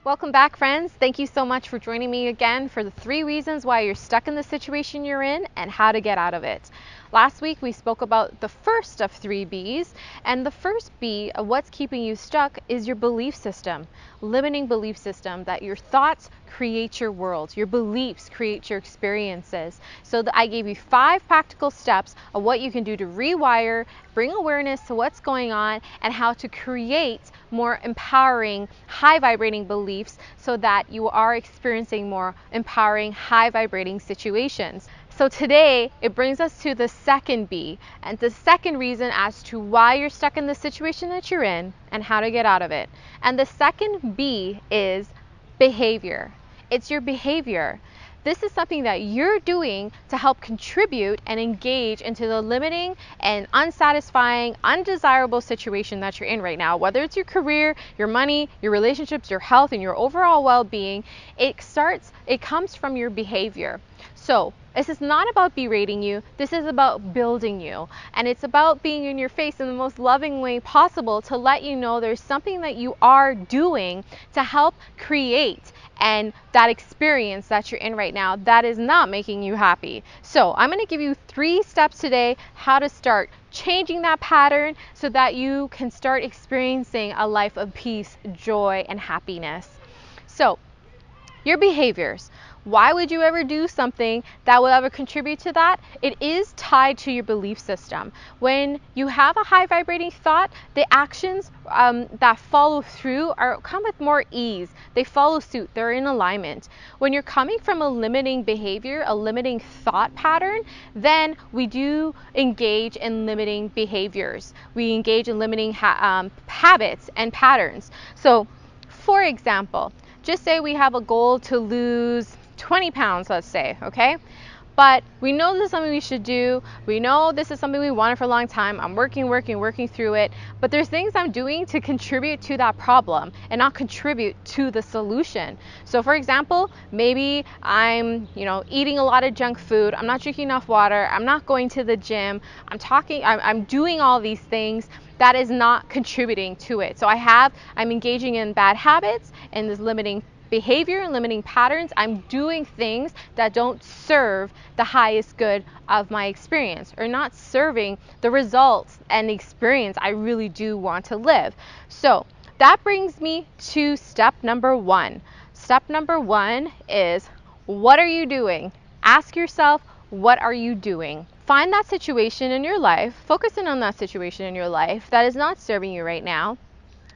Welcome back, friends. Thank you so much for joining me again for the 3 reasons why you're stuck in the situation you're in and how to get out of it. Last week, we spoke about the first of 3 B's, and the first B of what's keeping you stuck is your belief system, limiting belief system that your thoughts create your world, your beliefs create your experiences. So I gave you 5 practical steps of what you can do to rewire, bring awareness to what's going on, and how to create more empowering, high vibrating beliefs so that you are experiencing more empowering, high vibrating situations. So today, it brings us to the second B, and the second reason as to why you're stuck in the situation that you're in and how to get out of it. And the second B is behavior. It's your behavior. This is something that you're doing to help contribute and engage into the limiting and unsatisfying, undesirable situation that you're in right now. Whether it's your career, your money, your relationships, your health, and your overall well-being, it comes from your behavior. So this is not about berating you. This is about building you. And it's about being in your face in the most loving way possible to let you know there's something that you are doing to help create and that experience that you're in right now that is not making you happy. So I'm going to give you 3 steps today how to start changing that pattern so that you can start experiencing a life of peace, joy, and happiness. So your behaviors. Why would you ever do something that will ever contribute to that? It is tied to your belief system. When you have a high vibrating thought, the actions that follow through come with more ease. They follow suit. They're in alignment. When you're coming from a limiting behavior, a limiting thought pattern, then we do engage in limiting behaviors. We engage in limiting habits and patterns. So, for example, just say we have a goal to lose 20 pounds, let's say, okay? But we know this is something we should do. We know this is something we wanted for a long time. I'm working through it. But there's things I'm doing to contribute to that problem and not contribute to the solution. So for example, maybe I'm, eating a lot of junk food. I'm not drinking enough water. I'm not going to the gym. I'm doing all these things that is not contributing to it. So I'm engaging in bad habits and this limiting behavior and limiting patterns. I'm doing things that don't serve the highest good of my experience or not serving the results and the experience I really do want to live. So that brings me to step number 1. Step number 1 is, what are you doing? Ask yourself, what are you doing? Find that situation in your life, focus in on that situation in your life that is not serving you right now,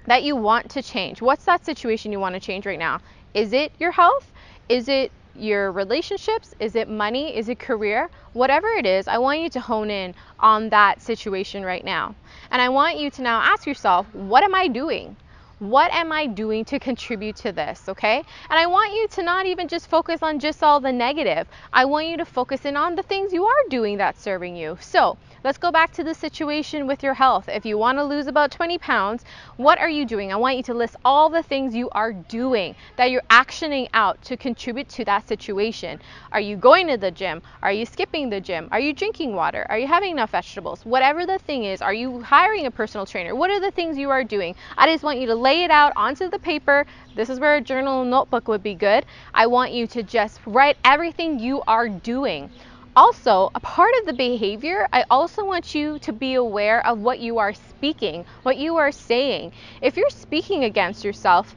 that you want to change. What's that situation you want to change right now? Is it your health? Is it your relationships? Is it money? Is it career? Whatever it is, I want you to hone in on that situation right now. And I want you to now ask yourself, what am I doing? What am I doing to contribute to this, okay? And I want you to not even just focus on just all the negative. I want you to focus in on the things you are doing that's serving you. So let's go back to the situation with your health. If you want to lose about 20 pounds, what are you doing? I want you to list all the things you are doing, that you're actioning out to contribute to that situation. Are you going to the gym? Are you skipping the gym? Are you drinking water? Are you having enough vegetables? Whatever the thing is, are you hiring a personal trainer? What are the things you are doing? I just want you to lay it out onto the paper. This is where a journal and notebook would be good. I want you to just write everything you are doing. Also, a part of the behavior, I also want you to be aware of what you are speaking, what you are saying. If you're speaking against yourself,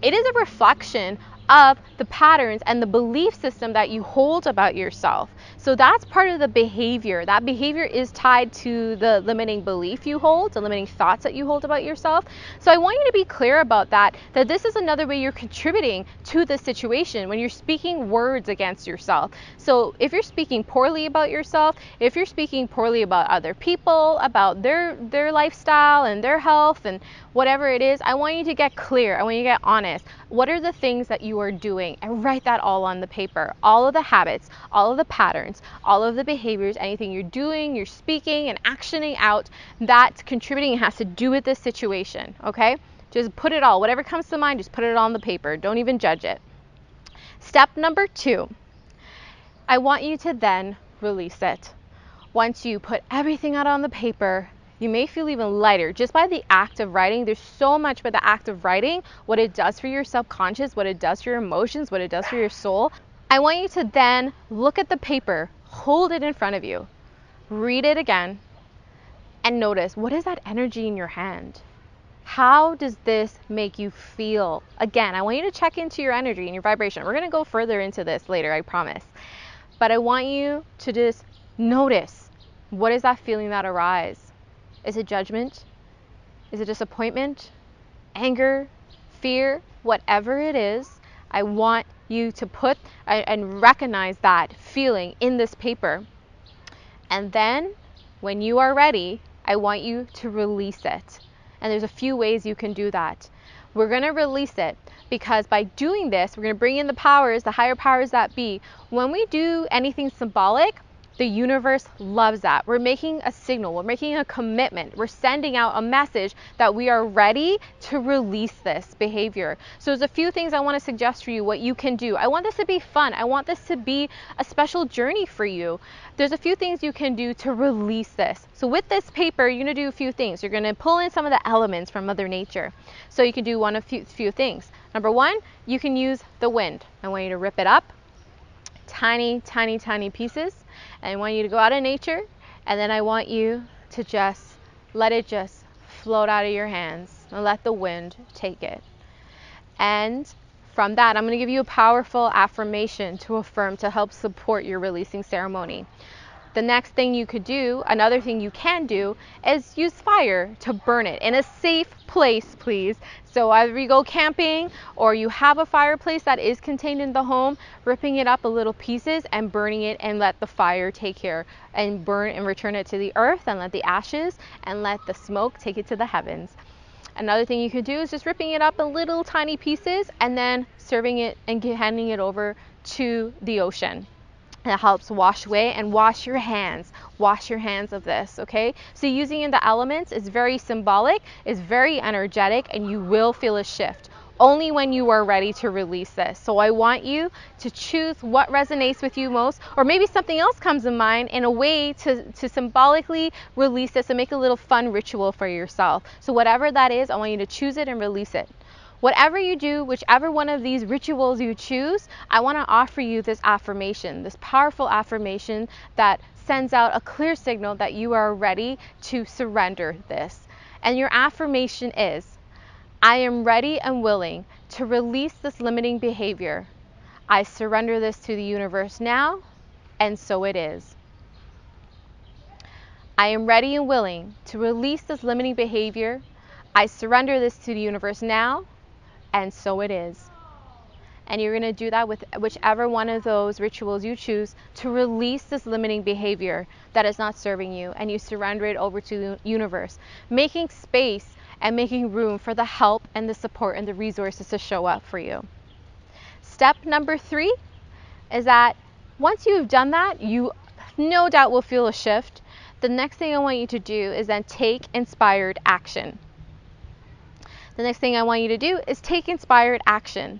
it is a reflection of the patterns and the belief system that you hold about yourself. So that's part of the behavior. That behavior is tied to the limiting belief you hold, the limiting thoughts that you hold about yourself. So I want you to be clear about that this is another way you're contributing to the situation when you're speaking words against yourself. So if you're speaking poorly about yourself, if you're speaking poorly about other people, about their lifestyle and their health and whatever it is, I want you to get clear. I want you to get honest. What are the things that you are doing? And write that all on the paper. All of the habits, all of the patterns, all of the behaviors, anything you're doing, you're speaking and actioning out that's contributing and has to do with this situation, okay? Just put it all, whatever comes to mind, just put it on the paper. Don't even judge it. Step number 2, I want you to then release it. Once you put everything out on the paper, You may feel even lighter just by the act of writing. There's so much by the act of writing, what it does for your subconscious, what it does for your emotions, what it does for your soul. I want you to then look at the paper, hold it in front of you, read it again, and notice, what is that energy in your hand? How does this make you feel? Again, I want you to check into your energy and your vibration. We're going to go further into this later, I promise. But I want you to just notice, what is that feeling that arises? Is it judgment? Is it disappointment? Anger? Fear? Whatever it is, I want you to put and recognize that feeling in this paper. And then, when you are ready, I want you to release it. And there's a few ways you can do that. We're going to release it because by doing this, we're going to bring in the powers, the higher powers that be. When we do anything symbolic, the universe loves that. We're making a signal. We're making a commitment. We're sending out a message that we are ready to release this behavior. So there's a few things I want to suggest for you what you can do. I want this to be fun. I want this to be a special journey for you. There's a few things you can do to release this. So with this paper, you're going to do a few things. You're going to pull in some of the elements from Mother Nature. So you can do one of few things. Number one, you can use the wind. I want you to rip it up. Tiny, tiny, tiny pieces. And I want you to go out in nature, and then I want you to just let it just float out of your hands and let the wind take it. And from that, I'm going to give you a powerful affirmation to affirm to help support your releasing ceremony. The next thing you could do, another thing you can do, is use fire to burn it in a safe place, please. So either you go camping or you have a fireplace that is contained in the home, ripping it up in little pieces and burning it, and let the fire take care and burn and return it to the earth, and let the ashes and let the smoke take it to the heavens. Another thing you could do is just ripping it up in little tiny pieces and then serving it and handing it over to the ocean. That helps wash away, and wash your hands of this, okay? So using in the elements is very symbolic, is very energetic, and you will feel a shift only when you are ready to release this. So I want you to choose what resonates with you most, or maybe something else comes to mind in a way to symbolically release this and make a little fun ritual for yourself. So whatever that is, I want you to choose it and release it. Whatever you do, whichever one of these rituals you choose, I want to offer you this affirmation, this powerful affirmation that sends out a clear signal that you are ready to surrender this. And your affirmation is, I am ready and willing to release this limiting behavior. I surrender this to the universe now, and so it is. I am ready and willing to release this limiting behavior. I surrender this to the universe now, and so it is. And you're going to do that with whichever one of those rituals you choose to release this limiting behavior that is not serving you, and you surrender it over to the universe, making space and making room for the help and the support and the resources to show up for you. Step number 3 is that once you've done that, you no doubt will feel a shift. The next thing I want you to do is then take inspired action. The next thing I want you to do is take inspired action.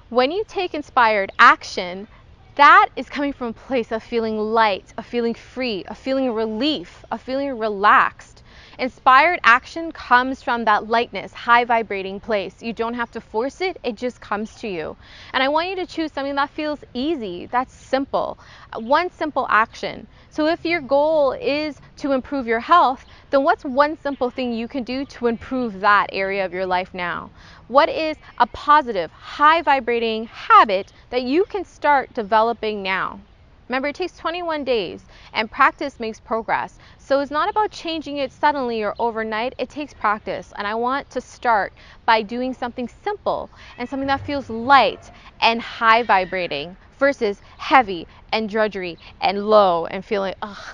When you take inspired action, that is coming from a place of feeling light, of feeling free, of feeling relief, of feeling relaxed. Inspired action comes from that lightness, high vibrating place. You don't have to force it, it just comes to you. And I want you to choose something that feels easy, that's simple. One simple action. So if your goal is to improve your health, then what's one simple thing you can do to improve that area of your life now? What is a positive, high vibrating habit that you can start developing now? Remember, it takes 21 days, and practice makes progress. So it's not about changing it suddenly or overnight. It takes practice. And I want to start by doing something simple and something that feels light and high vibrating versus heavy and drudgery and low and feeling,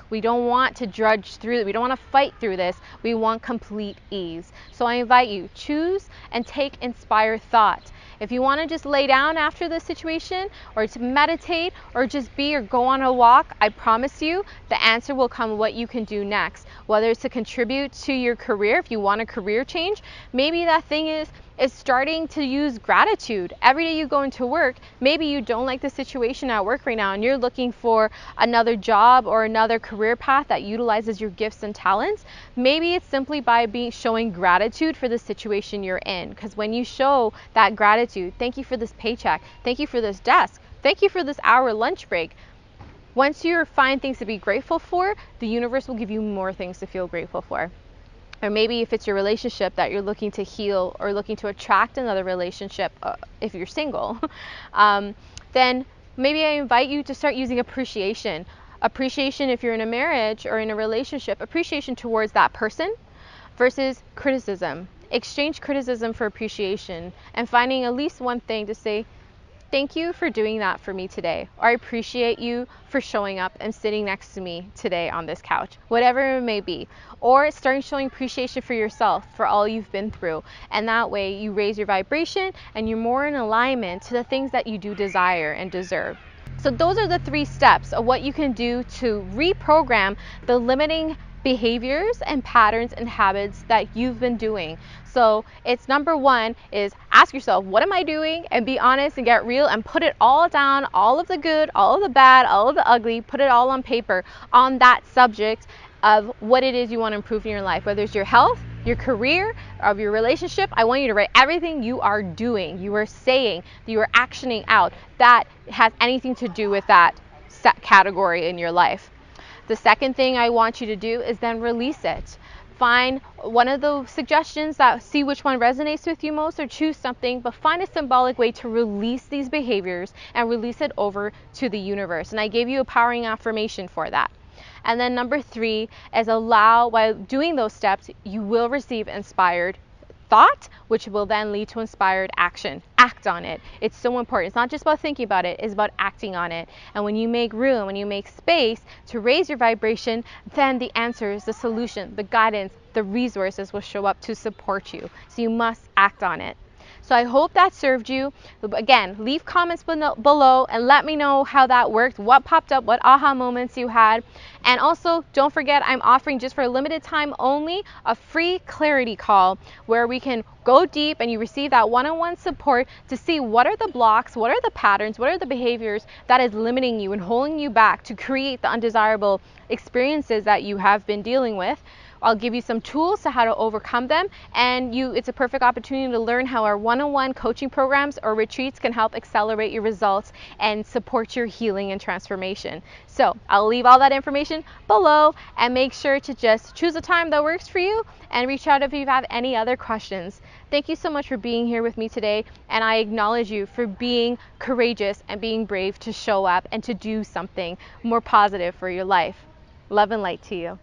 we don't want to drudge through it. We don't want to fight through this. We want complete ease. So I invite you, choose and take inspired thought. If you want to just lay down after this situation, or to meditate, or just be or go on a walk, I promise you the answer will come what you can do next. Whether it's to contribute to your career, if you want a career change, maybe that thing is is starting to use gratitude. Every day you go into work, maybe you don't like the situation at work right now and you're looking for another job or another career path that utilizes your gifts and talents. Maybe it's simply by showing gratitude for the situation you're in. Because when you show that gratitude, thank you for this paycheck, thank you for this desk, thank you for this hour lunch break. Once you find things to be grateful for, the universe will give you more things to feel grateful for. Or maybe if it's your relationship that you're looking to heal or looking to attract another relationship, if you're single, then maybe I invite you to start using appreciation. Appreciation if you're in a marriage or in a relationship, appreciation towards that person versus criticism. Exchange criticism for appreciation and finding at least one thing to say, thank you for doing that for me today. Or I appreciate you for showing up and sitting next to me today on this couch, whatever it may be. Or starting showing appreciation for yourself for all you've been through. And that way you raise your vibration and you're more in alignment to the things that you do desire and deserve. So those are the 3 steps of what you can do to reprogram the limiting behaviors and patterns and habits that you've been doing. So it's number 1 is ask yourself, what am I doing? And be honest and get real and put it all down, all of the good, all of the bad, all of the ugly, put it all on paper on that subject of what it is you want to improve in your life, whether it's your health, your career, of your relationship. I want you to write everything you are doing, you are saying, you are actioning out that has anything to do with that set category in your life. The second thing I want you to do is then release it. Find one of the suggestions that see which one resonates with you most or choose something, but find a symbolic way to release these behaviors and release it over to the universe. And I gave you a powering affirmation for that. And then number 3 is allow, while doing those steps, you will receive inspired thought, which will then lead to inspired action. Act on it. It's so important. It's not just about thinking about it, it's about acting on it. And when you make room, when you make space to raise your vibration, then the answers, the solution, the guidance, the resources will show up to support you. So you must act on it. So I hope that served you. Again, leave comments below and let me know how that worked, what popped up, what aha moments you had. And also, don't forget, I'm offering just for a limited time only a free clarity call where we can go deep and you receive that one-on-one support to see what are the blocks, what are the patterns, what are the behaviors that is limiting you and holding you back to create the undesirable experiences that you have been dealing with. I'll give you some tools to how to overcome them, and it's a perfect opportunity to learn how our one-on-one coaching programs or retreats can help accelerate your results and support your healing and transformation. So I'll leave all that information below, and make sure to just choose a time that works for you and reach out if you have any other questions. Thank you so much for being here with me today, and I acknowledge you for being courageous and being brave to show up and to do something more positive for your life. Love and light to you.